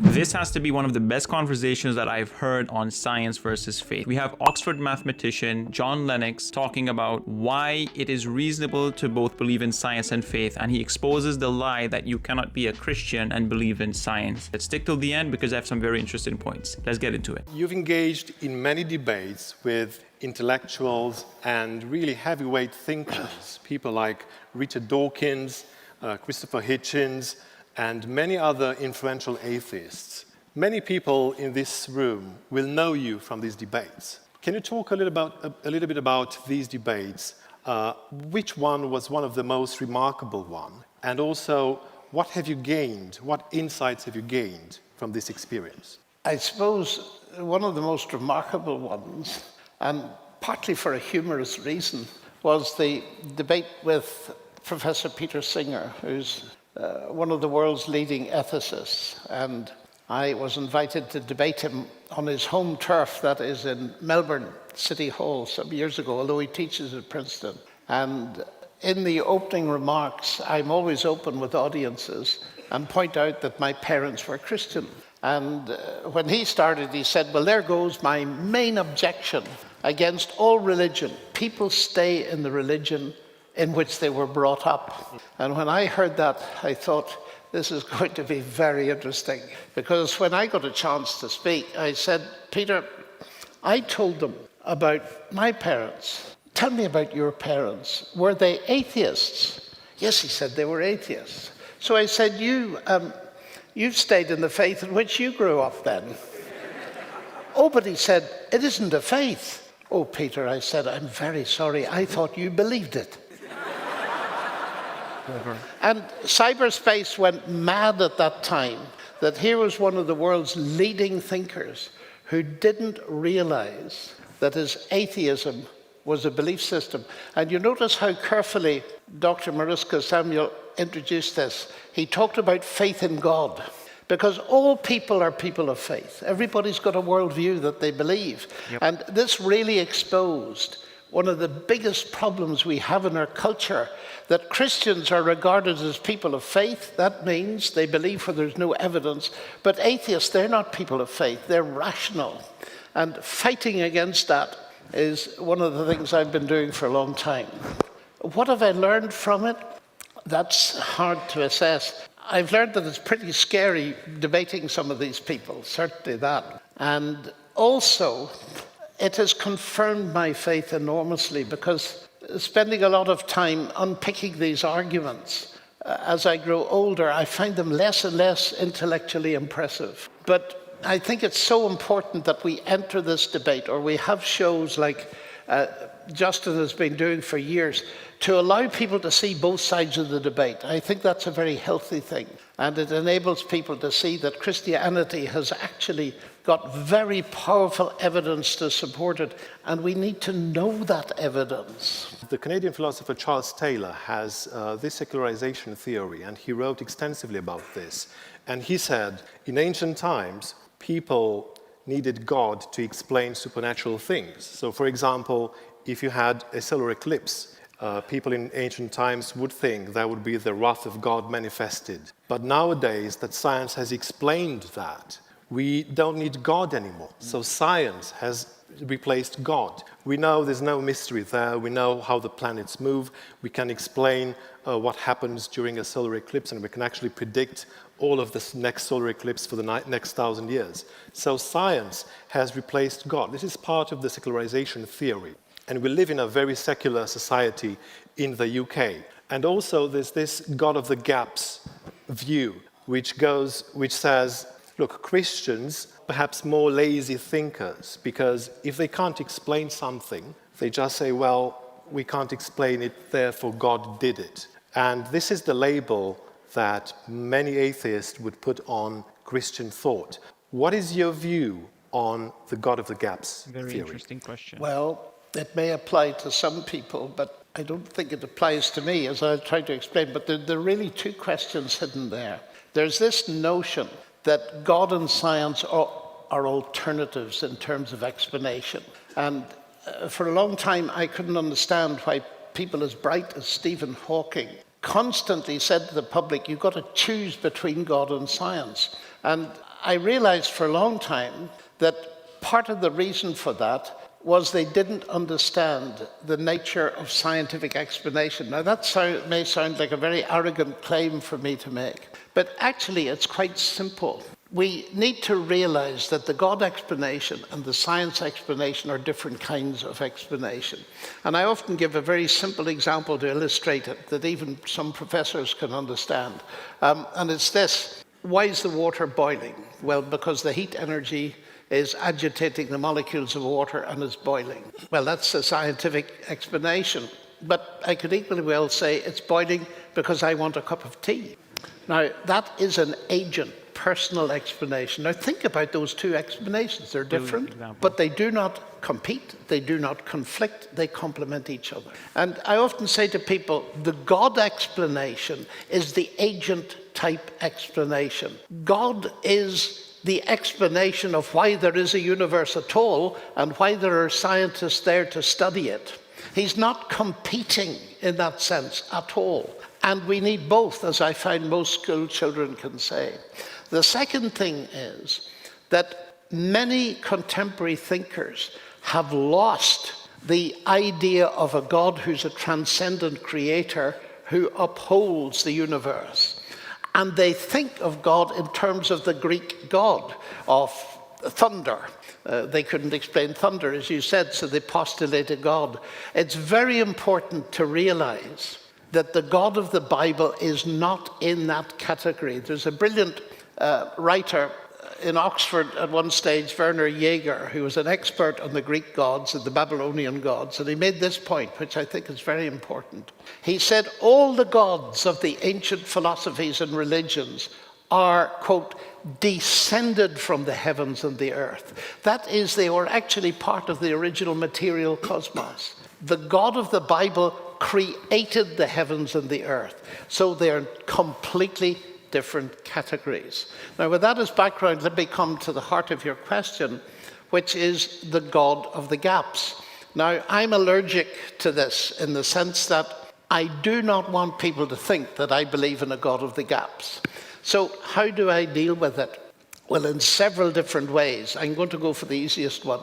This has to be one of the best conversations that I've heard on science versus faith. We have Oxford mathematician John Lennox talking about why it is reasonable to both believe in science and faith, and he exposes the lie that you cannot be a Christian and believe in science. Let's stick till the end because I have some very interesting points. Let's get into it. You've engaged in many debates with intellectuals and really heavyweight thinkers, people like Richard Dawkins, Christopher Hitchens, and many other influential atheists. Many people in this room will know you from these debates. Can you talk a little bit about these debates? Which one was one of the most remarkable one? And also, what have you gained? What insights have you gained from this experience? I suppose one of the most remarkable ones, and partly for a humorous reason, was the debate with Professor Peter Singer, who's one of the world's leading ethicists, and I was invited to debate him on his home turf, that is in Melbourne City Hall, some years ago, although he teaches at Princeton. And in the opening remarks, I'm always open with audiences and point out that my parents were Christian. And when he started, he said, well, there goes my main objection against all religion. People stay in the religion in which they were brought up. And when I heard that, I thought, this is going to be very interesting. Because when I got a chance to speak, I said, Peter, I told them about my parents. Tell me about your parents. Were they atheists? Yes, he said, they were atheists. So I said, you've stayed in the faith in which you grew up then. Oh, but he said, it isn't a faith. Oh, Peter, I said, I'm very sorry. I thought you believed it. And cyberspace went mad at that time, that here was one of the world's leading thinkers who didn't realize that his atheism was a belief system. And you notice how carefully Dr. Marusca Samuel introduced this. He talked about faith in God, because all people are people of faith. Everybody's got a worldview that they believe. Yep. And this really exposed one of the biggest problems we have in our culture, that Christians are regarded as people of faith. That means they believe where there's no evidence. But atheists, they're not people of faith. They're rational. And fighting against that is one of the things I've been doing for a long time. What have I learned from it? That's hard to assess. I've learned that it's pretty scary debating some of these people, certainly that. And also, it has confirmed my faith enormously, because spending a lot of time unpicking these arguments, as I grow older, I find them less and less intellectually impressive. But I think it's so important that we enter this debate, or we have shows like Justin has been doing for years, to allow people to see both sides of the debate. I think that's a very healthy thing. And it enables people to see that Christianity has actually got very powerful evidence to support it, and we need to know that evidence. The Canadian philosopher Charles Taylor has this secularization theory, and he wrote extensively about this. And he said, in ancient times, people needed God to explain supernatural things. So, for example, if you had a solar eclipse, people in ancient times would think that would be the wrath of God manifested. But nowadays, that science has explained that, we don't need God anymore. So science has replaced God. We know there's no mystery there. We know how the planets move. We can explain what happens during a solar eclipse, and we can actually predict all of this next solar eclipse for the next 1,000 years. So science has replaced God. This is part of the secularization theory. And we live in a very secular society in the UK. And also there's this God of the gaps view, which says, look, Christians, perhaps more lazy thinkers, because if they can't explain something, they just say, well, we can't explain it, therefore God did it. And this is the label that many atheists would put on Christian thought. What is your view on the God of the gaps theory? Very interesting question. Well, it may apply to some people, but I don't think it applies to me, as I'll try to explain. But there are really two questions hidden there. There's this notion that God and science are alternatives in terms of explanation. And for a long time, I couldn't understand why people as bright as Stephen Hawking constantly said to the public, you've got to choose between God and science. And I realized for a long time that part of the reason for that was they didn't understand the nature of scientific explanation. Now that may sound like a very arrogant claim for me to make, but actually it's quite simple. We need to realize that the God explanation and the science explanation are different kinds of explanation. And I often give a very simple example to illustrate it that even some professors can understand. And it's this: why is the water boiling? Well, because the heat energy is agitating the molecules of water and is boiling. Well, that's a scientific explanation. But I could equally well say it's boiling because I want a cup of tea. Now, that is an agent, personal explanation. Now, think about those two explanations. They're different, but they do not compete. They do not conflict. They complement each other. And I often say to people, the God explanation is the agent-type explanation. God is the explanation of why there is a universe at all and why there are scientists there to study it. He's not competing in that sense at all. And we need both, as I find most school children can say. The second thing is that many contemporary thinkers have lost the idea of a God who's a transcendent creator who upholds the universe. And they think of God in terms of the Greek god of thunder. They couldn't explain thunder, as you said, so they postulated God. It's very important to realize that the God of the Bible is not in that category. There's a brilliant writer in Oxford at one stage, Werner Jaeger, who was an expert on the Greek gods and the Babylonian gods, and he made this point, which I think is very important. He said, all the gods of the ancient philosophies and religions are, quote, descended from the heavens and the earth. That is, they were actually part of the original material cosmos. The God of the Bible created the heavens and the earth. So they're completely different categories. Now, with that as background, let me come to the heart of your question, which is the God of the gaps. Now, I'm allergic to this in the sense that I do not want people to think that I believe in a God of the gaps. So how do I deal with it? Well, in several different ways. I'm going to go for the easiest one.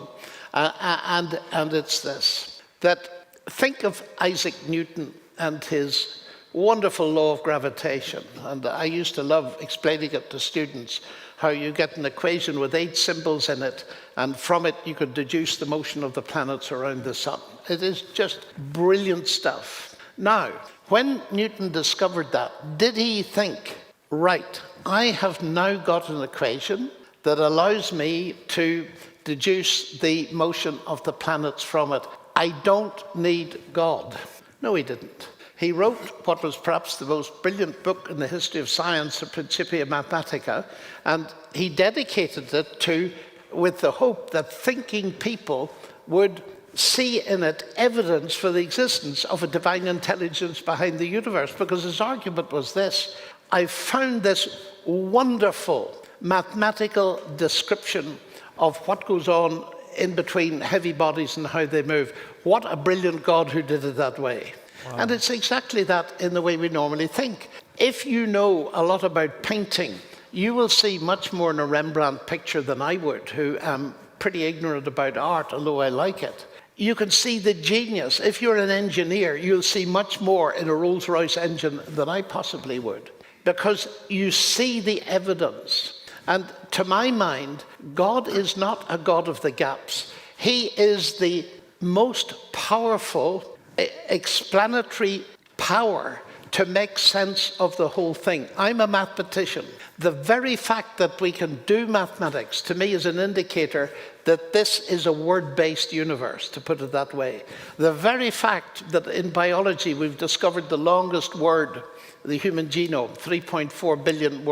And it's this, that think of Isaac Newton and his wonderful law of gravitation. And I used to love explaining it to students, how you get an equation with 8 symbols in it, and from it you could deduce the motion of the planets around the sun. It is just brilliant stuff. Now, when Newton discovered that, did he think, right, I have now got an equation that allows me to deduce the motion of the planets from it. I don't need God. No, he didn't. He wrote what was perhaps the most brilliant book in the history of science, the Principia Mathematica, and he dedicated it with the hope that thinking people would see in it evidence for the existence of a divine intelligence behind the universe, because his argument was this: I found this wonderful mathematical description of what goes on in between heavy bodies and how they move. What a brilliant God who did it that way. Wow. And it's exactly that in the way we normally think. If you know a lot about painting, you will see much more in a Rembrandt picture than I would, who am pretty ignorant about art, although I like it. You can see the genius. If you're an engineer, you'll see much more in a Rolls-Royce engine than I possibly would, because you see the evidence. And to my mind, God is not a God of the gaps. He is the most powerful explanatory power to make sense of the whole thing. I'm a mathematician. The very fact that we can do mathematics, to me, is an indicator that this is a word-based universe, to put it that way. The very fact that in biology we've discovered the longest word, the human genome, 3.4 billion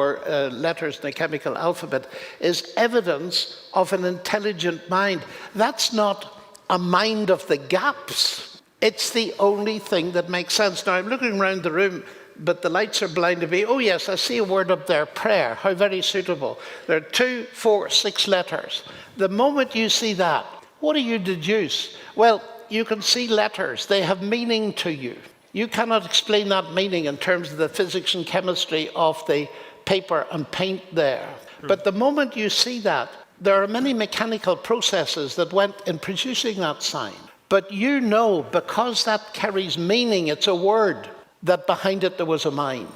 letters in the chemical alphabet, is evidence of an intelligent mind. That's not a mind of the gaps. It's the only thing that makes sense. Now, I'm looking around the room, but the lights are blinding me. Oh, yes, I see a word up there, prayer. How very suitable. There are 2, 4, 6 letters. The moment you see that, what do you deduce? Well, you can see letters. They have meaning to you. You cannot explain that meaning in terms of the physics and chemistry of the paper and paint there. But the moment you see that, there are many mechanical processes that went in producing that sign. But you know, because that carries meaning, it's a word, that behind it there was a mind.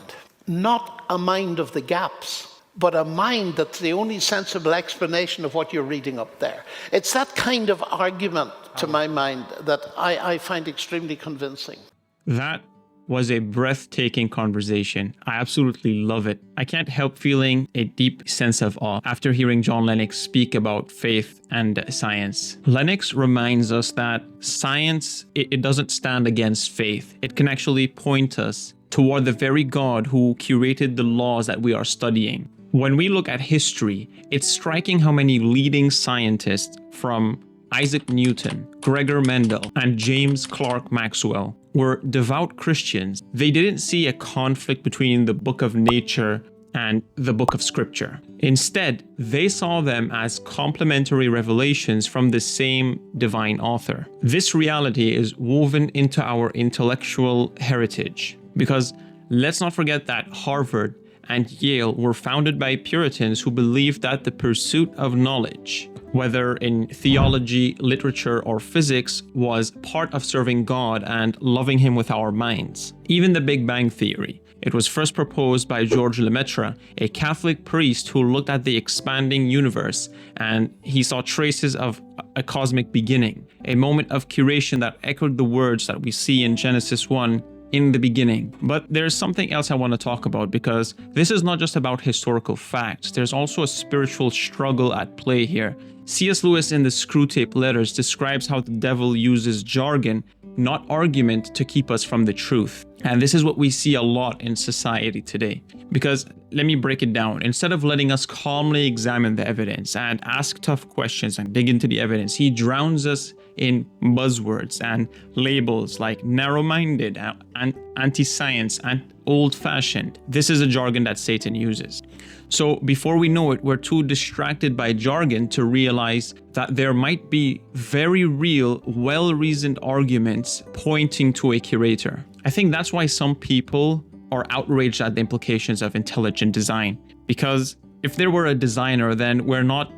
Not a mind of the gaps, but a mind that's the only sensible explanation of what you're reading up there. It's that kind of argument, to my mind, that I find extremely convincing. That was a breathtaking conversation. I absolutely love it. I can't help feeling a deep sense of awe after hearing John Lennox speak about faith and science. Lennox reminds us that science, it doesn't stand against faith. It can actually point us toward the very God who curated the laws that we are studying. When we look at history, it's striking how many leading scientists from Isaac Newton, Gregor Mendel, and James Clerk Maxwell were devout Christians. They didn't see a conflict between the book of nature and the book of scripture. Instead, they saw them as complementary revelations from the same divine author. This reality is woven into our intellectual heritage, because let's not forget that Harvard and Yale were founded by Puritans who believed that the pursuit of knowledge, whether in theology, literature, or physics, was part of serving God and loving Him with our minds. Even the Big Bang Theory. It was first proposed by George Lemaitre, a Catholic priest who looked at the expanding universe, and he saw traces of a cosmic beginning, a moment of curation that echoed the words that we see in Genesis 1, in the beginning. But there's something else I want to talk about, because this is not just about historical facts. There's also a spiritual struggle at play here. C.S. Lewis in the Screwtape Letters describes how the devil uses jargon, not argument, to keep us from the truth. And this is what we see a lot in society today. Because let me break it down. Instead of letting us calmly examine the evidence and ask tough questions and dig into the evidence, he drowns us in buzzwords and labels like narrow-minded, and anti-science, and old-fashioned. This is a jargon that Satan uses. So before we know it, we're too distracted by jargon to realize that there might be very real, well-reasoned arguments pointing to a curator. I think that's why some people are outraged at the implications of intelligent design. Because if there were a designer, then we're not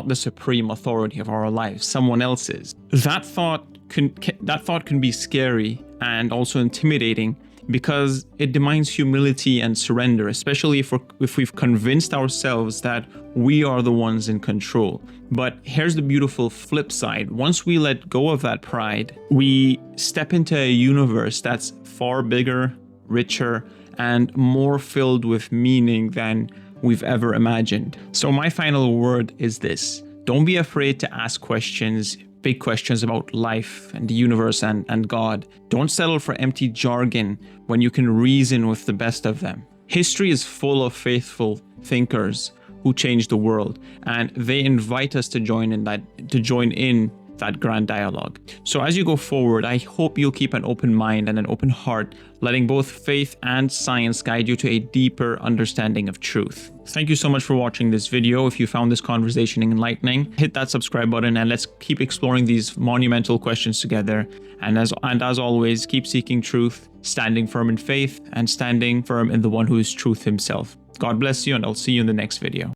the supreme authority of our lives. Someone else is. That thought can be scary and also intimidating, because it demands humility and surrender, especially if we've convinced ourselves that we are the ones in control. But here's the beautiful flip side. Once we let go of that pride, we step into a universe that's far bigger, richer, and more filled with meaning than we've ever imagined. So my final word is this: don't be afraid to ask questions, big questions about life and the universe and God. Don't settle for empty jargon when you can reason with the best of them. History is full of faithful thinkers who changed the world, and they invite us to join in that grand dialogue. So as you go forward, I hope you'll keep an open mind and an open heart, letting both faith and science guide you to a deeper understanding of truth. Thank you so much for watching this video. If you found this conversation enlightening, hit that subscribe button and let's keep exploring these monumental questions together. And as always, keep seeking truth, standing firm in faith, and standing firm in the one who is truth himself. God bless you, and I'll see you in the next video.